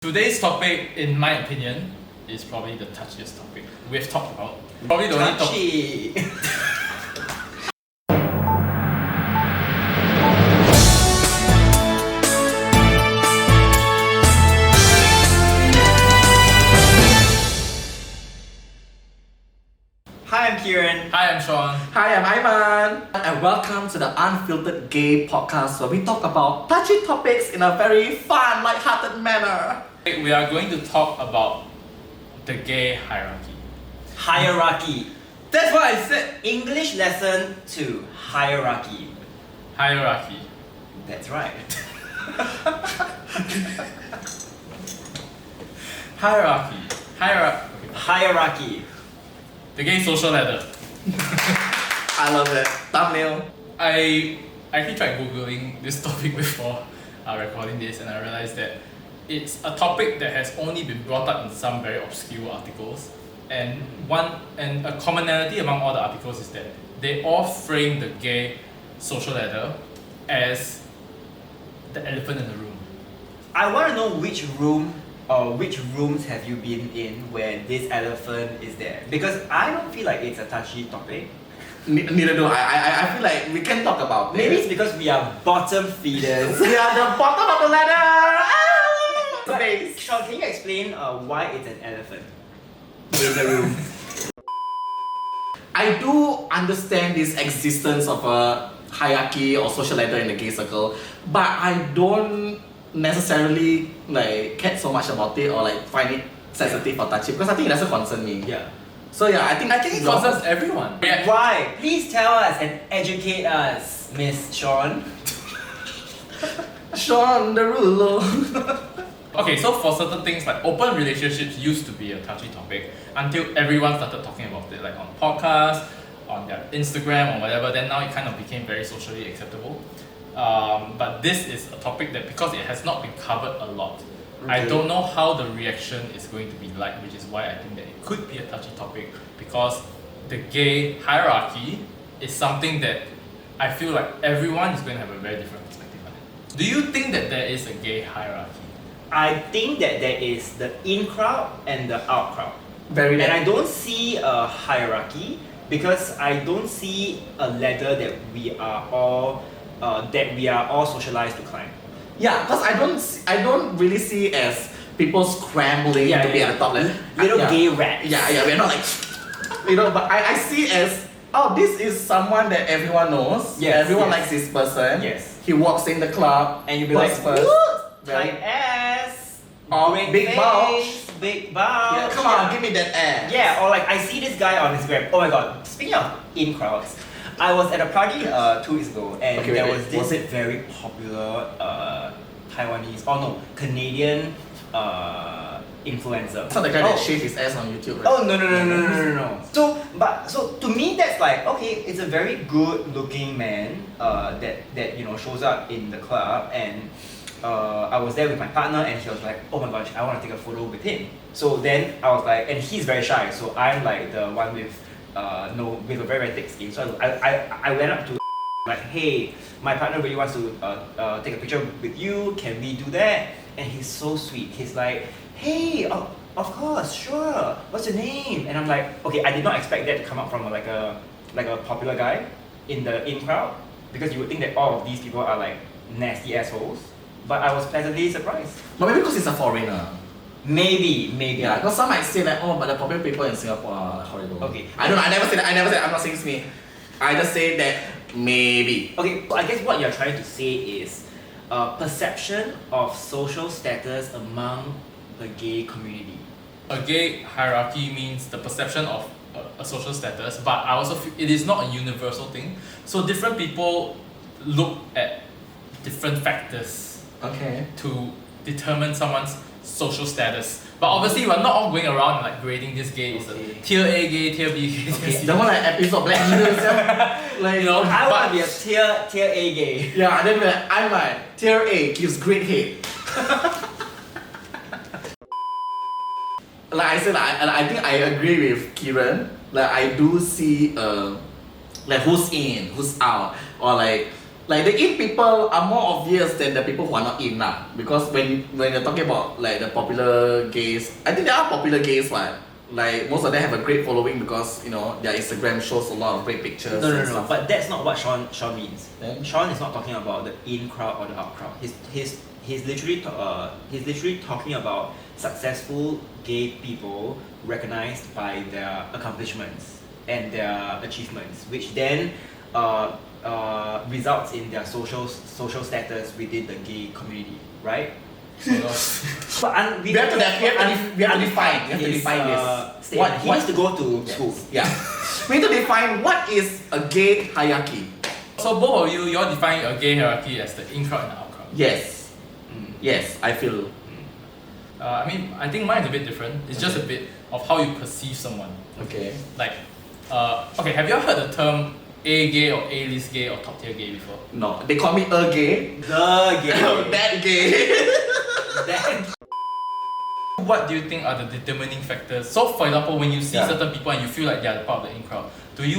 Today's topic, in my opinion, is probably the touchiest topic we've talked about. Probably the only Touchy. Hi, I'm Kieran. Hi, I'm Sean. Hi, I'm Ivan, and welcome to the Unfiltered Gay Podcast, where we talk about touchy topics in a very fun, light-hearted manner. We are going to talk about the gay hierarchy. Hierarchy. That's what I said. English lesson 2. Hierarchy. Hierarchy. That's right. Hierarchy. Hierarchy. The gay social ladder. I love it. Thumbnail. I actually tried Googling this topic before recording this, and I realized that it's a topic that has only been brought up in some very obscure articles, and a commonality among all the articles is that they all frame the gay social ladder as the elephant in the room. I want to know which room or which rooms have you been in where this elephant is there? Because I don't feel like it's a touchy topic. Neither do I. I feel like we can talk about Maybe this. it's because we are bottom feeders. We are the bottom of the ladder. But, Base. Sean, can you explain why it's an elephant in the room? I do understand this existence of a hierarchy or social ladder in the gay circle, but I don't necessarily care so much about it or find it sensitive or touchy, because I think it doesn't concern me. Yeah. So yeah, I think It concerns everyone. Yeah. Why? Please tell us and educate us, Miss Sean. Sean Derulo. Okay, so for certain things, like open relationships used to be a touchy topic until everyone started talking about it, like on podcasts, on their Instagram or whatever. Then now it kind of became very socially acceptable. But this is a topic that, because it has not been covered a lot, I don't know how the reaction is going to be like, which is why I think that it could be a touchy topic, because the gay hierarchy is something that I feel like everyone is going to have a very different perspective on it. Do you think that there is a gay hierarchy? I think that there is the in crowd and the out crowd. Very And I don't see a hierarchy because I don't see a ladder that we are all socialized to climb. Yeah, because I don't really see it as people scrambling to be at the top. Little gay rats. Yeah, we're not but I see it as, oh, this is someone that everyone knows. Yes, everyone yes. likes this person. Yes. He walks in the club And you'll be like, first. tight ass, Or great big face, bulge. big bulge. Yeah, come on, give me that ass. Yeah, or I see this guy on Instagram. Oh my god, speaking of in crowds, I was at a party 2 weeks ago, and Okay, there wait, was wait. this Was it- very popular Canadian influencer. It's not the guy that shaved his ass on YouTube, right? Oh no. So to me that's okay, it's a very good looking man that shows up in the club, and I was there with my partner, and he was like, oh my gosh, I want to take a photo with him. So then I was like, and he's very shy, so I'm the one with with a very thick skin. So I went up to hey, my partner really wants to take a picture with you. Can we do that? And he's so sweet. He's like, hey, of course, sure. What's your name? And I'm like, okay, I did not expect that to come out from a popular guy in the in crowd, because you would think that all of these people are nasty assholes. But I was pleasantly surprised. But maybe because he's a foreigner. Maybe. Yeah, because some might say but the popular people in Singapore are horrible. Okay. I never say that. I'm not saying it's me. I just say that maybe. Okay, so I guess what you're trying to say is perception of social status among the gay community. A gay hierarchy means the perception of a social status, but I also feel it is not a universal thing. So different people look at different factors Okay. to determine someone's social status. But obviously we're not all going around grading this gay is Okay. a tier A gay, tier B gay. Okay. The one episode Black Mirror, You know, I but- want to be a tier A gay. yeah, and then I'm tier A gives great head. I said, I think I agree with Kieran. I do see who's in, who's out, or Like the in people are more obvious than the people who are not in now. Because when you're talking about like the popular gays, I think there are popular gays like most of them have a great following because you know their Instagram shows a lot of great pictures. No. But that's not what Sean means. Then? Sean is not talking about the in crowd or the out crowd. He's literally talking about successful gay people recognized by their accomplishments and their achievements, which then results in their social status within the gay community, right? But we have to define this. He needs to go to school. Yeah. We need to define what is a gay hierarchy. So both of you all define a gay hierarchy as the in crowd and the out crowd. Yes. Yes, I feel. I mean, I think mine is a bit different. It's just a bit of how you perceive someone. Okay. Like, okay, have you ever heard the term A gay or A-list gay or top tier gay before? No, they call me a gay. The gay. That gay. That. What do you think are the determining factors? So, for example, when you see Yeah. certain people and you feel like they are part of the in crowd,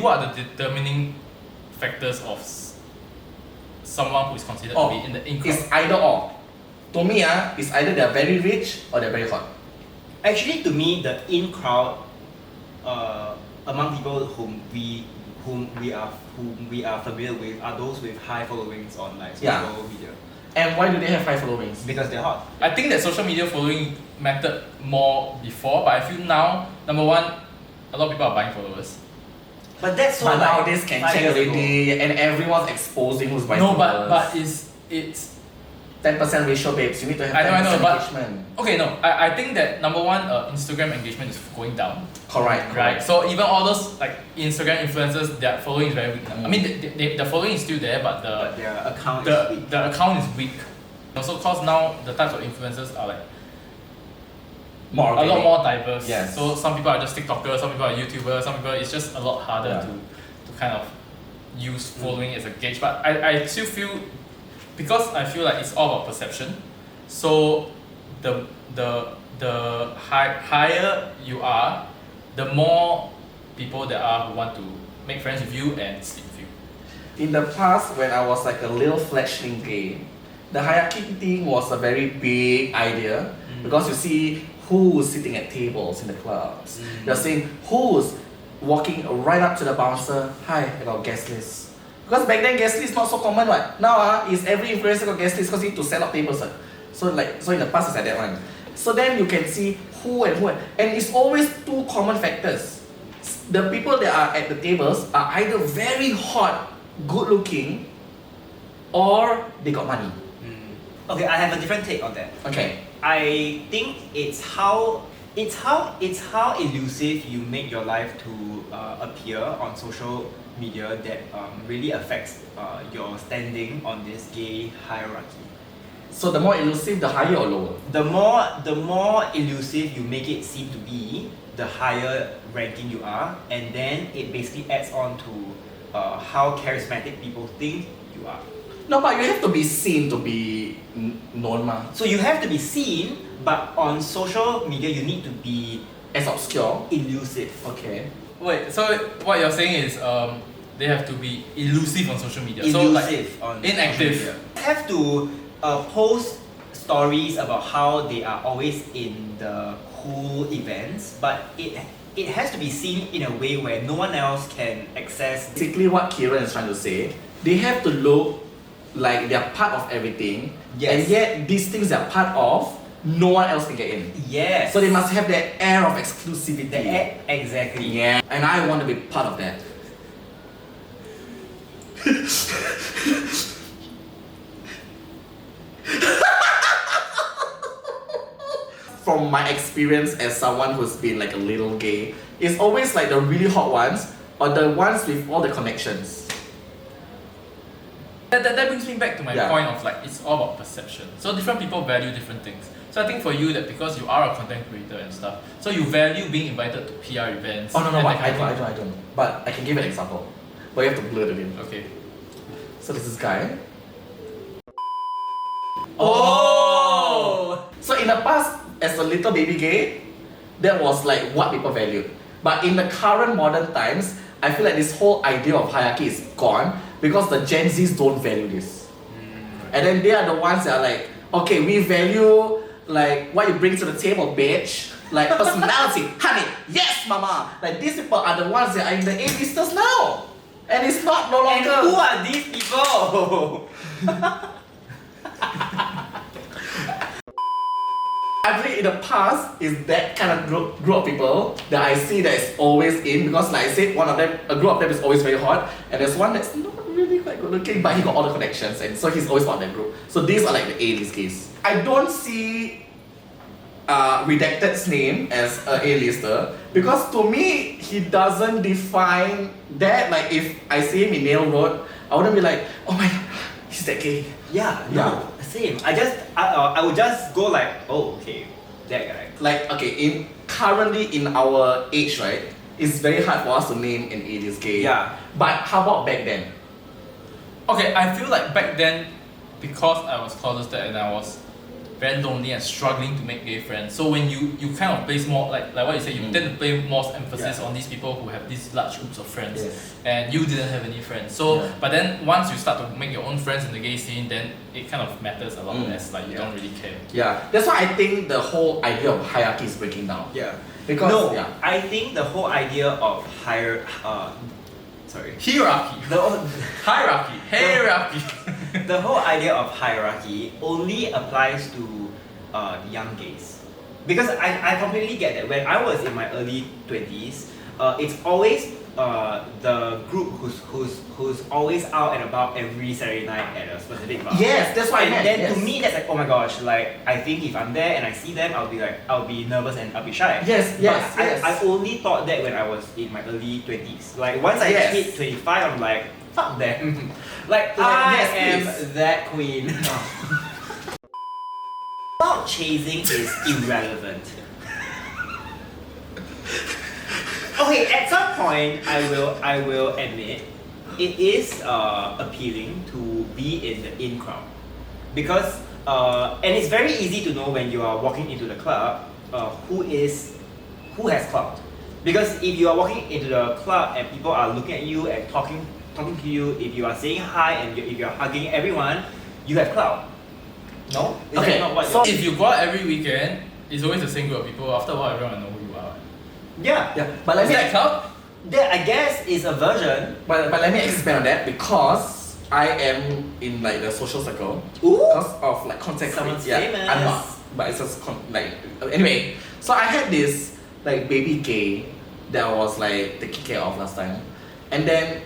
what are the determining factors of someone who is considered to be in the in crowd? It's either or. To me, it's either they're very rich or they're very hot. Actually, to me, the in crowd among people whom we are familiar with are those with high followings on like social media. And why do they have high followings? Because they're hot. I think that social media following mattered more before, but I feel now, number one, a lot of people are buying followers. But that's so But like nowadays can 5 check years ago. already, and everyone's exposing who's buying No, followers. but it's 10% ratio, babes. You need to have I 10% know, but engagement. okay. No, I think that number one, Instagram engagement is going down. Correct. Right. So even all those like Instagram influencers, their following is very weak. I mean, the following is still there, but But their account is weak. the account is weak. Also, cause now the types of influencers are like More a lot organic. more diverse. Yes. So some people are just TikTokers, some people are YouTubers, some people it's just a lot harder Yeah. to kind of use following as a gauge. But I still feel, because I feel like it's all about perception. So the higher you are, the more people there are who want to make friends with you and sleep with you. In the past, when I was like a little fledgling gay, the hierarchy thing was a very big idea because you see who's sitting at tables in the clubs. You're saying who's walking right up to the bouncer. Hi, I got guest list. Because back then guest list not so common, right? Now is every influencer got guest list because you need to set up tables. Right? So in the past it's like that one. So then you can see who and it's always two common factors. The people that are at the tables are either very hot, good looking, or they got money. Okay, I have a different take on that. Okay. I think it's how elusive you make your life to appear on social media that really affects your standing on this gay hierarchy. So the more elusive, the higher or lower? The more elusive you make it seem to be, the higher ranking you are, and then it basically adds on to how charismatic people think you are. No, but you have to be seen to be known, ma. So you have to be seen, but on social media you need to be As obscure. elusive. Okay. Wait, so what you're saying is they have to be elusive on social media. Elusive so on like inactive. social media. Have to post stories about how they are always in the cool events, but it has to be seen in a way where no one else can access. Basically what Kieran is trying to say, they have to look like they're part of everything, Yes. and yet these things they're part of, no one else can get in. Yes. So they must have that air of exclusivity. Exactly. Yeah, and I want to be part of that. From my experience as someone who's been like a little gay, it's always like the really hot ones or the ones with all the connections. That brings me back to my Yeah. point of like it's all about perception. So different people value different things. So I think for you that because you are a content creator and stuff, so you value being invited to PR events. Oh no, and but that kind of I don't. But I can give an example. But you have to blur the name. thing. Okay. So there's this guy. Oh! So in the past, as a little baby gay, that was like what people valued. But in the current modern times, I feel like this whole idea of hierarchy is gone because the Gen Zs don't value this. And then they are the ones that are like, okay, we value like what you bring to the table, bitch. Like personality, honey, yes, mama. Like these people are the ones that are in the A-listers now. And it's not no And longer. who are these people? I believe in the past is that kind of group of people that I see that is always in, because like I said, a group of them is always very hot, and there's one that's not really quite good looking, but he got all the connections, and so he's always part of that group. So these are like the A-list gays. I don't see Redacted's name as a A-lister, because to me he doesn't define that. Like if I see him in Nail Road, I wouldn't be like, oh my god, he's that gay. Yeah, no, same. I would just go like, oh, okay, that guy. Like okay, currently in our age, right, it's very hard for us to name an A-list gay. Yeah. But how about back then? Okay, I feel like back then, because I was closeted and I was very lonely and struggling to make gay friends. So when you kind of place more like what you say, you tend to place more emphasis on these people who have these large groups of friends, and you didn't have any friends. So but then once you start to make your own friends in the gay scene, then it kind of matters a lot less. Like you don't really care. Yeah, that's why I think the whole idea of hierarchy is breaking down. Yeah. Because I think the whole idea of Hierarchy. Hierarchy. The whole idea of hierarchy only applies to young gays, because I completely get that. When I was in my early 20s, it's always the group who's always out and about every Saturday night at a specific bar. Yes, that's why. And then to me, that's like, oh my gosh, like I think if I'm there and I see them, I'll be nervous and I'll be shy. Yes. I only thought that when I was in my early 20s. Like once I hit 25, I'm like, fuck them. like I am that queen. Clout chasing is irrelevant. Okay, at some point, I will admit, it is appealing to be in the in crowd, because and it's very easy to know when you are walking into the club who has clout, because if you are walking into the club and people are looking at you and talking to you, if you are saying hi and if you are hugging everyone, you have clout. No? Is that not what so if you go out every weekend, it's always the same group of people. After a while, everyone will know who you are. Yeah. But let Does me that count? That I guess is a version. But let me expand on that, because I am in like the social circle. Ooh. Because of like context. Someone's yeah, famous. I'm not. But it's just like anyway. So I had this like baby gay that I was like taking care of last time, and then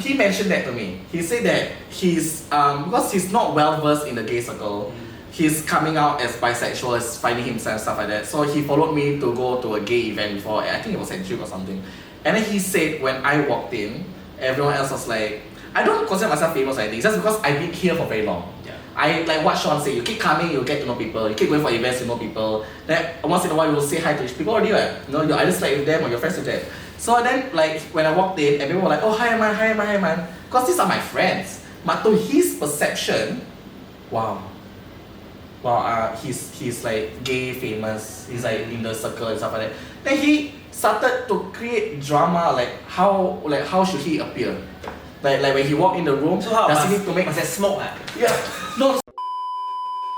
he mentioned that to me. He said that he's because he's not well versed in the gay circle. He's coming out as bisexual, as finding himself and stuff like that. So he followed me to go to a gay event before. I think it was at Duke or something. And then he said when I walked in, everyone else was like, I don't consider myself famous or anything, just because I've been here for very long. Yeah. I like what Sean said, you keep coming, you get to know people, you keep going for events, you know people. Then once in a while you will say hi to each people already, right? You know, you either slept with them or you're friends with them. So then like when I walked in, everyone were like, oh hi man. Because these are my friends. But to his perception, he's like gay famous, he's like in the circle and stuff like that. Then he started to create drama, like how should he appear? Like when he walked in the room, So how does he need to make must have smoke? Yeah. No.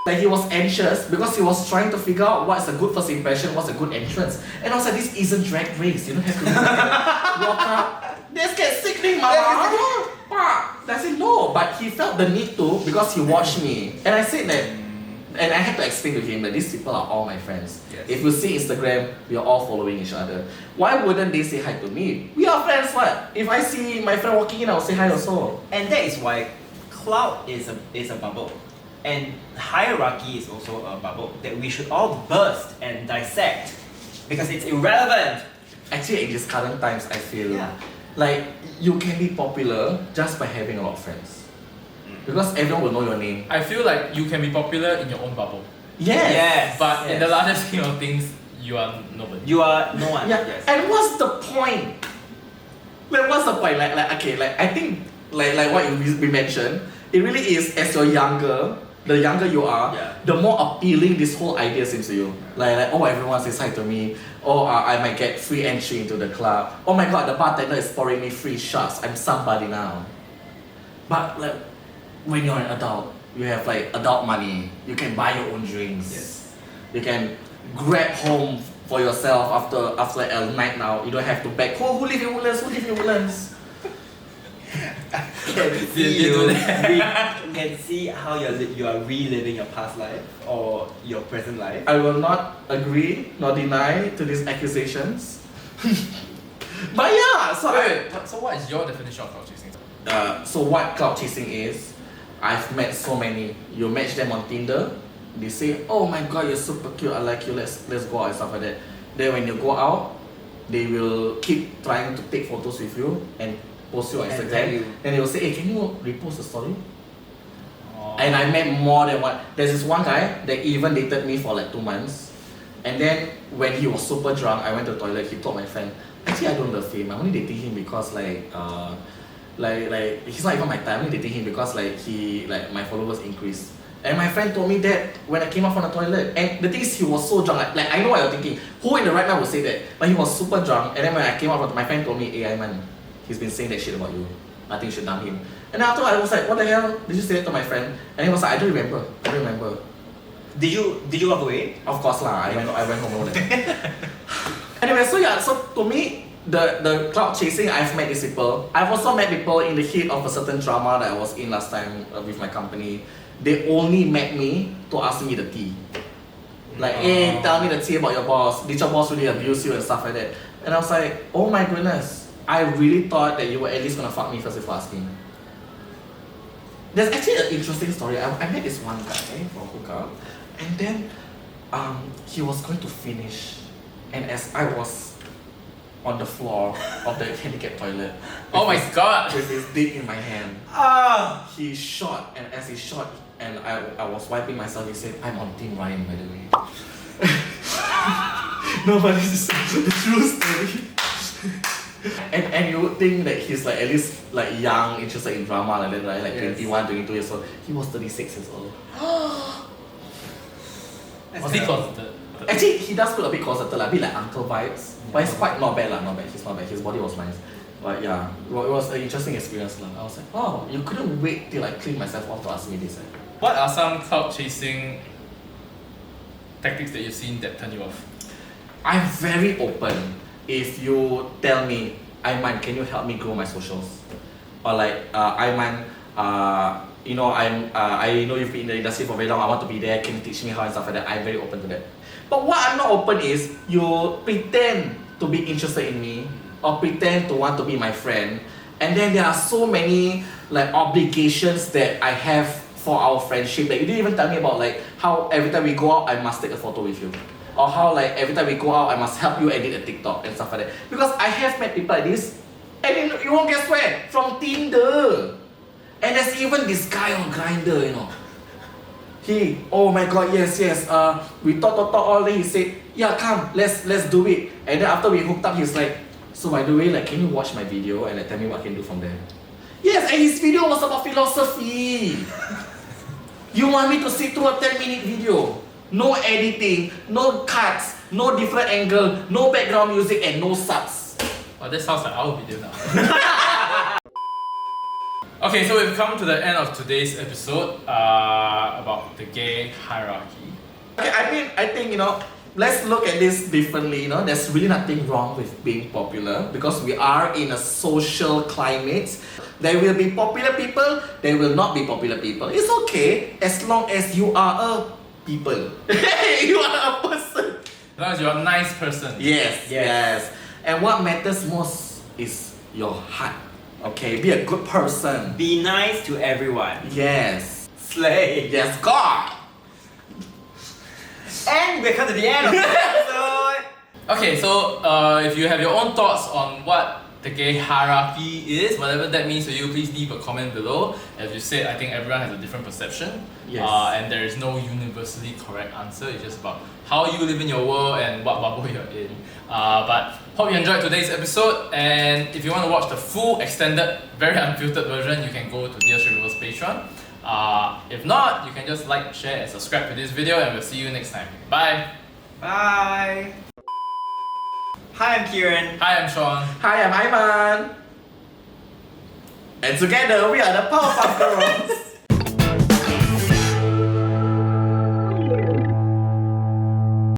Like he was anxious because he was trying to figure out what's a good first impression, what's a good entrance. And I was like, this isn't drag race. You don't have to walk up. This gets sickening, mama. I said no, but he felt the need to because he watched me. And I said that, and I had to explain to him that these people are all my friends. Yes. If you see Instagram, we are all following each other. Why wouldn't they say hi to me? We are friends, what? If I see my friend walking in, I'll say hi also. And that is why clout is a bubble. And hierarchy is also a bubble that we should all burst and dissect, because it's irrelevant. Actually, in these current times, I feel Yeah. like you can be popular just by having a lot of friends. Because everyone will know your name. I feel like you can be popular in your own bubble, Yes. but in yes. the larger scheme of things, you are nobody. You are no one. Yeah. Yes. And what's the point? Like what's the point? Like okay, like I think like what we mentioned, it really is as you're younger, the younger you are, the more appealing this whole idea seems to you. Like oh, everyone says hi to me. Oh, I might get free entry into the club. Oh my god, the bartender is pouring me free shots. I'm somebody now. But like when you're an adult, you have like adult money. You can buy your own drinks. Yes. You can grab home for yourself after a night now. You don't have to beg. Who live in Woodlands? Who live in Woodlands? Can see You do can see how you are reliving your past life or your present life. I will not agree nor deny to these accusations. But yeah, so So what is your definition of clout chasing? so what clout chasing is, I've met so many. You match them on Tinder, they say, oh my god, you're super cute, I like you, let's go out and stuff like that. Then when you go out, they will keep trying to take photos with you and post you on And Instagram. tag you. Then they will say, hey, can you repost the story? Oh. And I met more than one. There's this one guy that even dated me for like 2 months. And then when he was super drunk, I went to the toilet, he told my friend, actually I don't love him, I'm only dating him because like he's not even my type, I'm only dating him because my followers increased. And my friend told me that when I came out from the toilet. And the thing is, he was so drunk, like I know what you're thinking, who in the right now would say that? But he was super drunk, and then when I came out, my friend told me, hey Aiman, he's been saying that shit about you, I think you should dump him. And after I was like, what the hell, did you say that to my friend? And he was like, I don't remember. Did you walk away? Of course lah, I went home alone. Anyway, so to me, the clout chasing, I've met these people. I've also met people in the heat of a certain drama that I was in last time with my company. They only met me to ask me the tea. Like, hey, tell me the tea about your boss. Did your boss really abuse you and stuff like that? And I was like, oh my goodness, I really thought that you were at least gonna fuck me first before asking. There's actually an interesting story. I met this one guy for hookup, and then he was going to finish, and as I was on the floor of the handicapped toilet, Oh my god! with his dick in my hand, he shot, and as he shot, and I was wiping myself, he said, I'm on Team Ryan, by the way. No, but this is the true story. And you would think that he's like at least like young, interested in drama like that, right? Like Yes. 21, 22 years old. He was 36 years old. Was he closeted? Actually, he does look a bit closeted, like, a bit like uncle vibes. But it's quite not bad, not bad. He's not bad. His body was nice. But yeah, it was an interesting experience. I was like, oh, you couldn't wait till I clean myself off to ask me this. What are some clout chasing tactics that you've seen that turn you off? I'm very open. If you tell me, Aiman, can you help me grow my socials? Or like, Aiman, I know you've been in the industry for very long, I want to be there, can you teach me how and stuff like that? I'm very open to that. But what I'm not open is, you pretend to be interested in me, or pretend to want to be my friend, and then there are so many like obligations that I have for our friendship that you didn't even tell me about, like how every time we go out, I must take a photo with you. Or how like every time we go out, I must help you edit a TikTok and stuff like that. Because I have met people like this, and you won't guess where? From Tinder. And there's even this guy on Grindr, you know. Oh my god, yes, we talk all day, he said, yeah, come, let's do it. And then after we hooked up, he's like, so by the way, like, can you watch my video and like, tell me what I can do from there? Yes, and his video was about philosophy. You want me to sit through a 10-minute video? No editing, no cuts, no different angle, no background music, and no subs. Oh, that sounds like our video now. Okay, so we've come to the end of today's episode about the gay hierarchy. Okay, I think, let's look at this differently, there's really nothing wrong with being popular because we are in a social climate. There will be popular people, there will not be popular people. It's okay as long as you are a people. You are a person. As long as you're a nice person. Yes. And what matters most is your heart. Okay, be a good person. Be nice to everyone. Yes. Slay. Yes, God. And we come to the end of the episode. Okay, so if you have your own thoughts on what the gay hierarchy is, whatever that means to you, please leave a comment below. As you said, I think everyone has a different perception. Yes. And there is no universally correct answer. It's just about how you live in your world and what bubble you're in. But hope you enjoyed today's episode. And if you want to watch the full, extended, very unfiltered version, you can go to Dear River's Patreon. If not, you can just like, share, and subscribe to this video, and we'll see you next time. Bye! Bye. Hi, I'm Kieran. Hi, I'm Sean. Hi, I'm Aiman. And together we are the Powerpuff Girls.